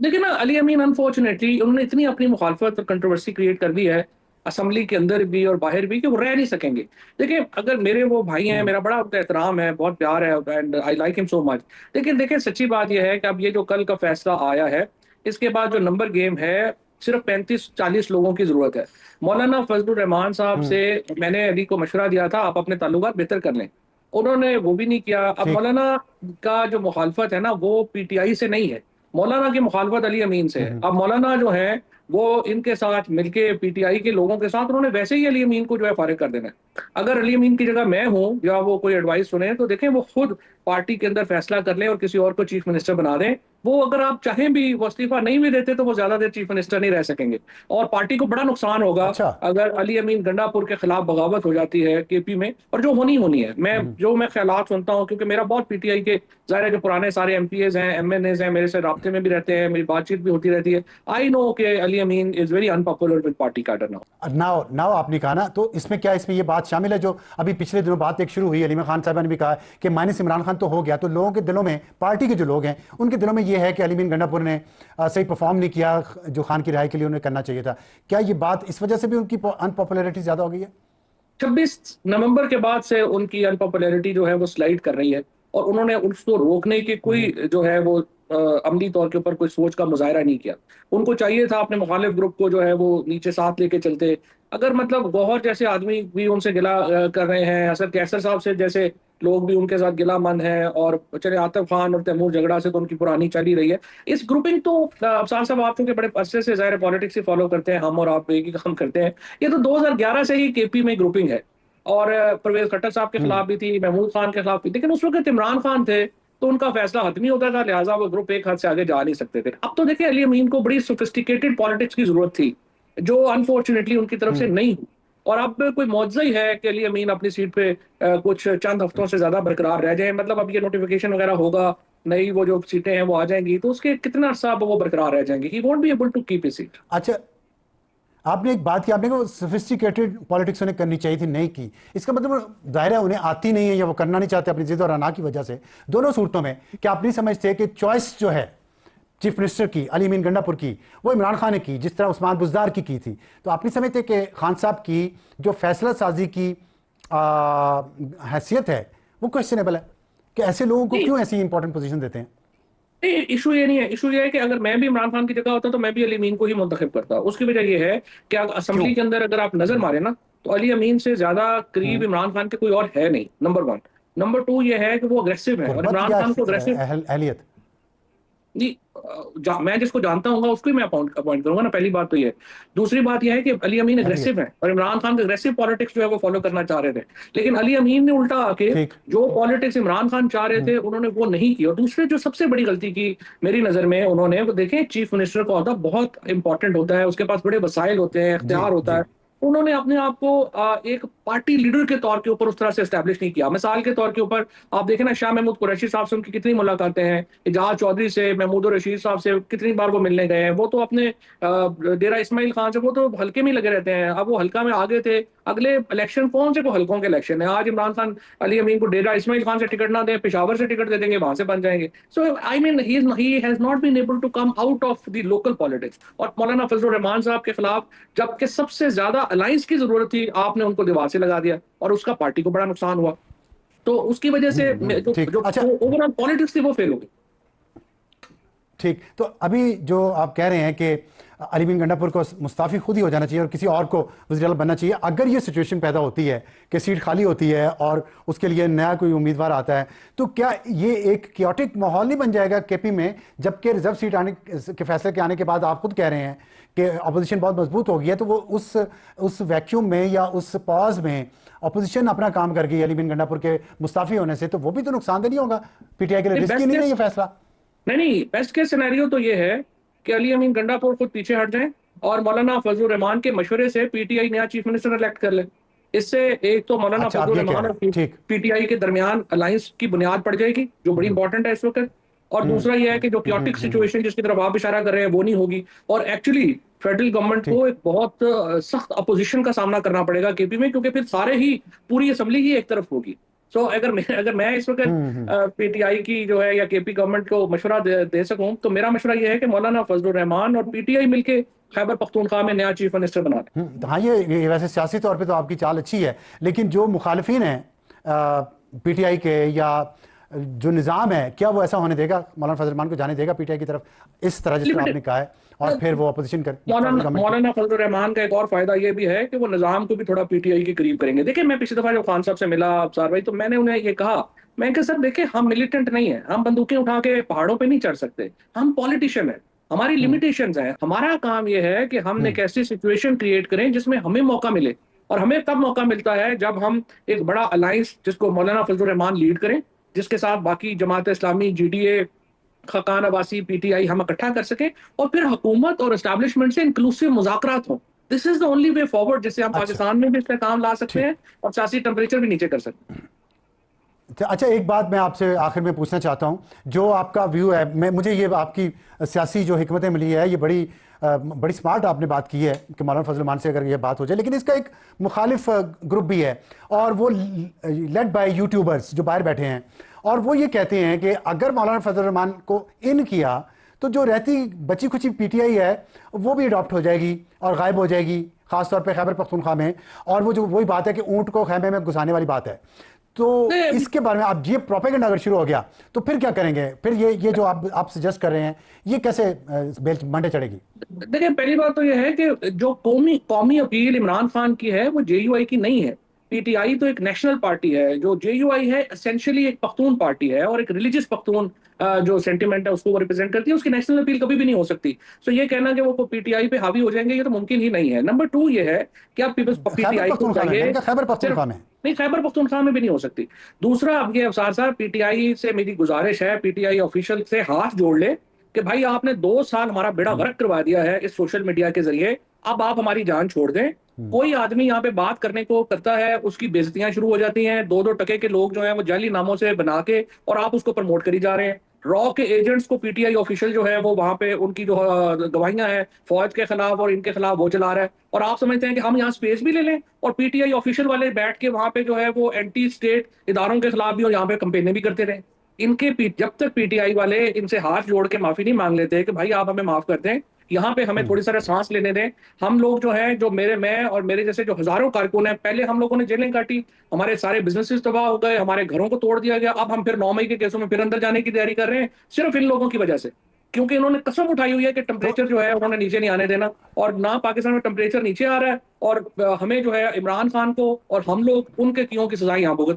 देखिए ना, अली अमीन अनफॉर्चुनेटली उन्होंने इतनी अपनी मुखालफत और कंट्रोवर्सी क्रिएट कर दी है असेंबली के अंदर भी और बाहर भी कि वो रह नहीं सकेंगे। देखिए, अगर मेरे वो भाई हैं, मेरा बड़ा उनका एहतराम है, बहुत प्यार है and I like him so much. लेकिन देखिए, सच्ची बात यह है कि अब ये जो कल का फैसला आया है, इसके बाद जो नंबर गेम है, सिर्फ 35-40 लोगों की जरूरत है। मौलाना फजलुर रहमान साहब हम्म। से मैंने अली को मशवरा दिया था, आप अपने ताल्लुकात बेहतर कर लें। उन्होंने वो भी नहीं किया। अब ठीक। मौलाना का जो मुखालफत है ना, वो पीटीआई से नहीं है, मौलाना की मुखालफत अली अमीन से है। हम्म। अब मौलाना जो है वो इनके साथ मिलके पीटीआई के लोगों के साथ उन्होंने वैसे ही अली अमीन को जो है फारिग कर देना है। अगर अली अमीन की जगह मैं हूं या वो कोई एडवाइस सुने तो देखें, वो खुद पार्टी के अंदर फैसला कर लें और किसी और को चीफ मिनिस्टर बना दें। वो अगर आप चाहें भी वो इस्तीफा नहीं भी देते तो वो ज्यादा देर चीफ मिनिस्टर नहीं रह सकेंगे, और पार्टी को बड़ा नुकसान होगा अच्छा। अगर अली अमीन गंडापुर के खिलाफ बगावत हो जाती है केपी में, और जो होनी होनी है। हम्म। मैं ख्यालात सुनता हूँ, क्योंकि मेरा बहुत पीटीआई के ज़ाहिर है जो पुराने सारे एमपीएज हैं, एमएनएज हैं, मेरे से राब्ते में भी रहते हैं, मेरी बातचीत भी होती रहती है। आई नो कि Ali Amin is very unpopular with party cadre now. Now now आपने कहा ना, तो इसमें क्या, इसमें ये बात शामिल है जो अभी पिछले दिनों बात एक शुरू हुई, अलीमा खान साहब ने भी कहा कि माइनस इमरान खान तो हो गया, तो लोगों के दिलों में, पार्टी के जो लोग हैं उनके दिलों में ये है कि अली अमीन गंडापुर ने सही परफॉर्म नहीं किया जो खान की रिहाई के लिए उन्हें करना चाहिए था। क्या ये बात इस वजह से भी उनकी अनपॉपुलैरिटी ज्यादा हो गई है? 26 नवंबर के बाद से उनकी अनपॉपुलैरिटी जो है वो स्लाइड कर रही है, और उन्होंने उसको रोकने की कोई जो है वो अमली तौर के ऊपर कोई सोच का मुजाहरा नहीं किया। उनको चाहिए था अपने मुखालिफ ग्रुप को जो है वो नीचे साथ लेके चलते। अगर मतलब गौहर जैसे आदमी भी उनसे गिला कर रहे हैं, असद कैसर साहब से जैसे लोग भी उनके साथ गिलामंद हैं, और चले आतिफ खान और तैमूर झगड़ा से तो उनकी पुरानी चली रही है। इस ग्रुपिंग तो अफसान साहब, आप चूंकि बड़े अरसे से ज़ाहिर पॉलिटिक्स ही फॉलो करते हैं, हम और आप एक ही काम करते हैं। ये तो 2011 से ही केपी में ग्रुपिंग है, और परवेज खट्टर साहब के हम्म। खिलाफ भी थी, महमूद खान के खिलाफ भी, लेकिन उस वक्त इमरान खान थे तो उनका फैसला हतमी होता था, लिहाजा वो ग्रुप एक हद से आगे जा नहीं सकते थे। अब तो देखिए, अली अमीन को बड़ी सोफिस्टिकेटेड पॉलिटिक्स की जरूरत थी, जो अनफॉर्चुनेटली उनकी तरफ से हम्म। नहीं हुई। और अब कोई मुआवजा ही है कि अली अमीन अपनी सीट पे कुछ चंद हफ्तों से ज्यादा बरकरार रह जाए। मतलब अब ये नोटिफिकेशन वगैरह होगा, नई वो जो सीटें हैं वो आ जाएंगी, तो उसके कितना अरसा अब वो बरकरार रह जाएंगे, ही won't be able to keep his seat. अच्छा, आपने एक बात की, आपने कहा सोफिस्टिकेटेड पॉलिटिक्स उन्हें करनी चाहिए थी, नहीं की। इसका मतलब दायरा उन्हें आती नहीं है या वो करना नहीं चाहते अपनी जिद और अना की वजह से। दोनों सूरतों में क्या आप नहीं समझते कि चॉइस जो है चीफ मिनिस्टर की, अली अमीन गंडापुर की, वो इमरान खान ने की जिस तरह उस्मान बुज़दार की थी? तो आप नहीं समझते कि खान साहब की जो फैसला साजी की हैसियत है वो क्वेश्चनेबल है, कि ऐसे लोगों को क्यों ऐसी इंपॉर्टेंट पोजीशन देते हैं? इशू ये नहीं है, इशू ये है कि अगर मैं भी इमरान खान की जगह होता तो मैं भी अली अमीन को ही मुंतखब करता। उसकी वजह ये है कि क्यों? असेंबली के अंदर अगर आप नजर मारे ना, तो अली अमीन से ज्यादा करीब हम्म। इमरान खान के कोई और है नहीं, नंबर वन। नंबर टू ये है कि वो अग्रेसिव है, और गुर्बत इमरान या खान को अग्रेसिव अहलियत? जी, मैं जिसको जानता हूँ उसको ही मैं अपॉइंट करूंगा ना, पहली बात तो ये है। दूसरी बात यह है कि अली अमीन अहलियत। अग्रेसिव है, और इमरान खान का अग्रेसिव पॉलिटिक्स जो है वो फॉलो करना चाह रहे थे। लेकिन अली अमीन ने उल्टा आके ठीक। जो पॉलिटिक्स इमरान खान चाह रहे थे उन्होंने वो नहीं की। और दूसरे जो सबसे बड़ी गलती की मेरी नजर में उन्होंने, वो देखें, चीफ मिनिस्टर का ओहदा बहुत इंपॉर्टेंट होता है, उसके पास बड़े वसाइल होते हैं, जी। इख्तियार होता है। जी। उन्होंने अपने आप को एक पार्टी लीडर के तौर के ऊपर उस तरह से एस्टेब्लिश नहीं किया। मिसाल के तौर के ऊपर आप देखें ना, शाह महमूद कुरैशी साहब से उनकी कितनी मुलाकातें हैं, एजाज चौधरी से, महमूद और रशीद साहब से कितनी बार वो मिलने गए हैं। वो तो अपने डेरा इस्माइल खान से वो तो हल्के में ही लगे रहते हैं। अब वो हल्का में आगे थे, अगले इलेक्शन कौन से को हल्कों के इलेक्शन है। आज इमरान खान अली अमीन को डेरा इस्माइल खान से टिकट ना दें, पेशावर से टिकट दे देंगे, वहां से बन जाएंगे। So I mean he has not been able to come out of the local politics. और मौलाना फजलुर रहमान साहब के खिलाफ जबकि सबसे ज्यादा अलायंस की जरूरत थी, आपने उनको दीवार से लगा दिया, और उसका पार्टी को बड़ा नुकसान हुआ। तो उसकी वजह से जो ठीक। जो अच्छा। ओवरऑल पॉलिटिक्स थी वो फेल हो गई। ठीक, तो अभी जो आप कह रहे हैं कि अली बिन गंडापुर को मुस्ताफ़ी खुद ही हो जाना चाहिए और किसी और को वज़ीर आला बनना चाहिए, अगर ये सिचुएशन पैदा होती है कि सीट खाली होती है और उसके लिए नया कोई उम्मीदवार आता है, तो क्या ये एक क्योटिक माहौल नहीं बन जाएगा केपी में? जबकि रिजर्व सीट आने के फैसले के आने के बाद आप खुद कह रहे हैं कि अपोजिशन बहुत मजबूत हो गई है, तो वो उस वैक्यूम में या उस पॉज में अपोजिशन अपना काम कर गई अली बिन गंडापुर के मुस्ताफ़ी होने से, तो वो भी तो नुकसानदेह नहीं होगा? पीटीआई के लिए रिस्की नहीं है ये फैसला? नहीं, बेस्ट केस सिनेरियो तो ये है कि अली अमीन गंडापुर खुद पीछे हट जाएं, और मौलाना फजलुर रहमान के मशवरे से पीटीआई नया चीफ मिनिस्टर इलेक्ट कर ले। इससे एक तो मौलाना अच्छा, आप फजलुर ये कह रहमान रहे और हैं, ठीक। पीटीआई के दरमियान अलायंस की बुनियाद पड़ जाएगी, जो बड़ी हम्म। इंपॉर्टेंट है इस वक्त। और हम्म। दूसरा यह है कि जो हम्म। क्योटिक सिचुएशन जिसकी तरफ आप इशारा कर रहे हैं वो नहीं होगी, और एक्चुअली फेडरल गवर्नमेंट ठीक। को एक बहुत सख्त अपोजिशन का सामना करना पड़ेगा केपी में, क्योंकि फिर सारे ही, पूरी असेंबली ही एक तरफ होगी। सो अगर मैं इस वक्त हम्म। पीटीआई की जो है या केपी गवर्नमेंट को मशवरा दे सकूं, तो मेरा मशवरा ये है कि मौलाना फजलुर रहमान और पीटीआई मिलके खैबर पख्तूनख्वा में नया चीफ मिनिस्टर बना दें। तो हाँ, ये वैसे सियासी तौर पे तो आपकी चाल अच्छी है, लेकिन जो मुखालिफिन हैं पीटीआई के, या जो निज़ाम है, क्या वो ऐसा होने देगा, मौलाना फजल रहमान को जाने देगा पीटीआई की तरफ इस तरह जिस तरह आपने कहा है, और फिर वो अपोजिशन कर मौलाना गवर्नमेंट की? मौलाना फजलुर रहमान का एक और फायदा ये भी है कि वो निजाम को भी थोड़ा पीटीआई के करीब करेंगे। देखिए, मैं पिछली दफा जब खान साहब से मिला अबसार भाई, तो मैंने उन्हें ये कहा, मैं कि सर देखिए, हम मिलिटेंट नहीं है, हम बंदूकें उठा के पहाड़ों पे नहीं चढ़ सकते, हम पॉलिटिशियन है, हमारी हम्म। लिमिटेशंस हैं। हमारा काम ये है कि हम एक हम्म। ऐसी सिचुएशन क्रिएट करें जिसमें हमें मौका मिले, और हमें तब मौका मिलता है जब हम एक बड़ा अलायंस, जिसको मौलाना फजलुर रहमान लीड करें, जिसके साथ बाकी जमात इस्लामी, जीडीए, खकान अब्बासी, पीटीआई हम इकट्ठा कर सकें, और फिर हुकूमत और एस्टैब्लिशमेंट से इंक्लूसिव मुज़ाकरात हों। This is the only way forward, जिससे हम अच्छा। पाकिस्तान में भी इसका काम ला सकते ठीक। हैं और सियासी टेम्परेचर भी नीचे कर सकते हैं। अच्छा, एक बात मैं आपसे आखिर में पूछना चाहता हूँ, जो आपका व्यू है, मैं मुझे ये आपकी सियासी जो हिकमत मिली है, ये बड़ी स्मार्ट आपने बात की है कि मौलाना फजल रहमान से अगर ये बात हो जाए, लेकिन इसका एक मुखालिफ ग्रुप भी है, और वो लेड बाय यूट्यूबर्स जो बाहर बैठे हैं, और वो ये कहते हैं कि अगर मौलाना फजल रहमान को इन किया, तो जो रहती बची खुची पीटीआई है वो भी अडॉप्ट हो जाएगी और गायब हो जाएगी, खासतौर पे खैबर पख्तूनख्वा में। और वो जो वही बात है कि ऊंट को खैमे में घुसाने वाली बात है। तो नहीं, इसके बारे में, आप ये प्रोपेगेंडा अगर शुरू हो गया, तो फिर क्या करेंगे? फिर ये जो आप सजेस्ट कर रहे हैं, ये कैसे बेल मंडे चढ़ेगी? देखिए, पहली बात तो यह है कि जो कौमी कौमी अपील इमरान खान की है वो जेयूआई की नहीं है। पीटीआई तो एक नेशनल पार्टी है, जो जेयूआई है एसेंशियली एक पख्तून पार्टी है, और एक रिलीजियस पख्तून जो सेंटिमेंट है उसको वो रिप्रेजेंट करती है। उसकी नेशनल अपील कभी भी नहीं हो सकती। सो ये कहना कि वो पीटीआई पे हावी हो जाएंगे, ये तो मुमकिन ही नहीं है। नंबर टू ये है कि आप पीपल्स खैबर पीटीआई को पख्तूनख्वा में, मैंने चाहिए कहा खैबर सिर्फ, पख्तूनख्वा में। नहीं, खैबर पख्तूनख्वा में भी नहीं हो सकती। दूसरा, अब ये अफसार साहब, पीटीआई से मेरी गुजारिश है, पीटीआई ऑफिशियल से हाथ जोड़ ले कि भाई आपने 2 साल हमारा बेड़ा गर्क करवा दिया है इस सोशल मीडिया के जरिए, अब आप हमारी जान छोड़ दें। कोई आदमी यहाँ पे बात करने को करता है, उसकी बेइज्जतियां शुरू हो जाती हैं, 2-2 टके के लोग जो हैं वो जाली नामों से बना के, और आप उसको प्रमोट करी जा रहे हैं। रॉ के एजेंट्स को पीटीआई ऑफिशियल जो है वो वहां पे उनकी जो गवाहियां हैं फौज के खिलाफ और इनके खिलाफ वो चला रहा है, और आप समझते हैं कि हम यहाँ स्पेस भी ले लें और पीटीआई ऑफिशियल वाले बैठ के वहां पे जो है वो एंटी स्टेट इदारों के खिलाफ भी और यहाँ पे कंपेनें भी करते रहे। जब तक पीटीआई वाले इनसे हाथ जोड़ के माफी नहीं मांग लेते कि भाई आप हमें माफ कर दें, यहाँ पे हमें थोड़ी सारा सांस लेने दें। हम लोग जो हैं, जो मैं और मेरे जैसे जो हजारों कारकुन हैं, पहले हम लोगों ने जेलें काटी, हमारे सारे बिजनेसेस तबाह हो गए, हमारे घरों को तोड़ दिया गया, अब हम फिर 9 मई के केसों में फिर अंदर जाने की तैयारी कर रहे हैं, सिर्फ इन लोगों की वजह से। क्योंकि इन्होंने कसम उठाई हुई है कि तो टेम्परेचर जो है उन्होंने नीचे नहीं आने देना, और ना पाकिस्तान में टेम्परेचर नीचे आ रहा है, और हमें जो है इमरान खान को और हम लोग उनके कियों की सजाएं यहाँ भुगत